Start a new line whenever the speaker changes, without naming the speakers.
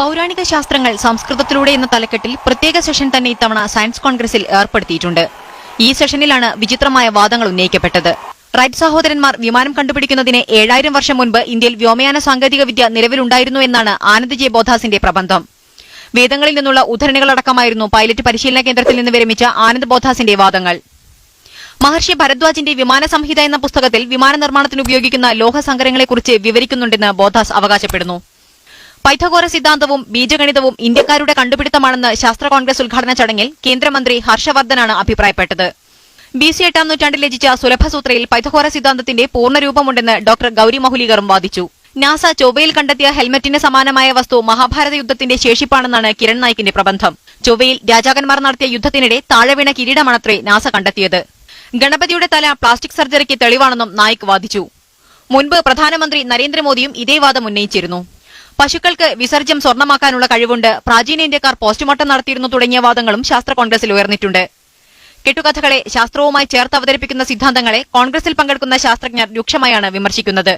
പൗരാണിക ശാസ്ത്രങ്ങൾ സംസ്കൃതത്തിലൂടെ എന്ന തലക്കെട്ടിൽ പ്രത്യേക സെഷൻ തന്നെ ഇത്തവണ സയൻസ് കോൺഗ്രസിൽ ഏർപ്പെടുത്തിയിട്ടുണ്ട്. ഈ സെഷനിലാണ് വിചിത്രമായ വാദങ്ങൾ ഉന്നയിക്കപ്പെട്ടത്. റൈറ്റ് സഹോദരന്മാർ വിമാനം കണ്ടുപിടിക്കുന്നതിന് 7000 വർഷം മുൻപ് ഇന്ത്യയിൽ വ്യോമയാന സാങ്കേതിക വിദ്യ നിലവിലുണ്ടായിരുന്നു എന്നാണ് ആനന്ദ് ജെ ബോധാസിന്റെ പ്രബന്ധം. വേദങ്ങളിൽ നിന്നുള്ള ഉദ്ധരണികളടക്കമായിരുന്നു പൈലറ്റ് പരിശീലന കേന്ദ്രത്തിൽ നിന്ന് വിരമിച്ച ആനന്ദ് ബോധാസിന്റെ വാദങ്ങൾ. മഹർഷി ഭരദ്വാജിന്റെ വിമാന സംഹിത എന്ന പുസ്തകത്തിൽ വിമാന നിർമ്മാണത്തിന് ഉപയോഗിക്കുന്ന ലോഹസങ്കരങ്ങളെക്കുറിച്ച് വിവരിക്കുന്നുണ്ടെന്ന് ബോധാസ് അവകാശപ്പെടുന്നു. പൈഥഗോറ സിദ്ധാന്തവും ബീജഗണിതവും ഇന്ത്യക്കാരുടെ കണ്ടുപിടുത്തമാണെന്ന് ശാസ്ത്ര കോൺഗ്രസ് ഉദ്ഘാടന ചടങ്ങിൽ കേന്ദ്രമന്ത്രി ഹർഷവർദ്ധനാണ് അഭിപ്രായപ്പെട്ടത്. BC 8ാം നൂറ്റാണ്ടിൽ രചിച്ച സുലഭസൂത്രയിൽ പൈഥഗോറ സിദ്ധാന്തത്തിന്റെ പൂർണ്ണരൂപമുണ്ടെന്ന് ഡോക്ടർ ഗൌരി മഹുലീകറും വാദിച്ചു. നാസ ചൊവ്വയിൽ കണ്ടെത്തിയ ഹെൽമറ്റിന് സമാനമായ വസ്തു മഹാഭാരത യുദ്ധത്തിന്റെ ശേഷിപ്പാണെന്നാണ് കിരൺ നായിക്കിന്റെ പ്രബന്ധം. ചൊവ്വയിൽ രാജാക്കന്മാർ നടത്തിയ യുദ്ധത്തിനിടെ താഴെ വീണ കിരീടമാണത്രേ നാസ കണ്ടെത്തിയത്. ഗണപതിയുടെ തല പ്ലാസ്റ്റിക് സർജറിക്ക് തെളിവാണെന്നും നായിക് വാദിച്ചു. മുൻപ് പ്രധാനമന്ത്രി നരേന്ദ്രമോദിയും ഇതേ വാദം ഉന്നയിച്ചിരുന്നു. പശുക്കൾക്ക് വിസർജ്യം സ്വർണ്ണമാക്കാനുള്ള കഴിവുണ്ട്, പ്രാചീന ഇന്ത്യക്കാർ പോസ്റ്റ്മോർട്ടം നടത്തിയിരുന്നു തുടങ്ങിയ വാദങ്ങളും ശാസ്ത്ര കോൺഗ്രസിൽ ഉയർന്നിട്ടുണ്ട്. കെട്ടുകഥകളെ ശാസ്ത്രവുമായി ചേർത്ത് അവതരിപ്പിക്കുന്ന സിദ്ധാന്തങ്ങളെ കോൺഗ്രസിൽ പങ്കെടുക്കുന്ന ശാസ്ത്രജ്ഞർ രൂക്ഷമായാണ് വിമർശിക്കുന്നത്.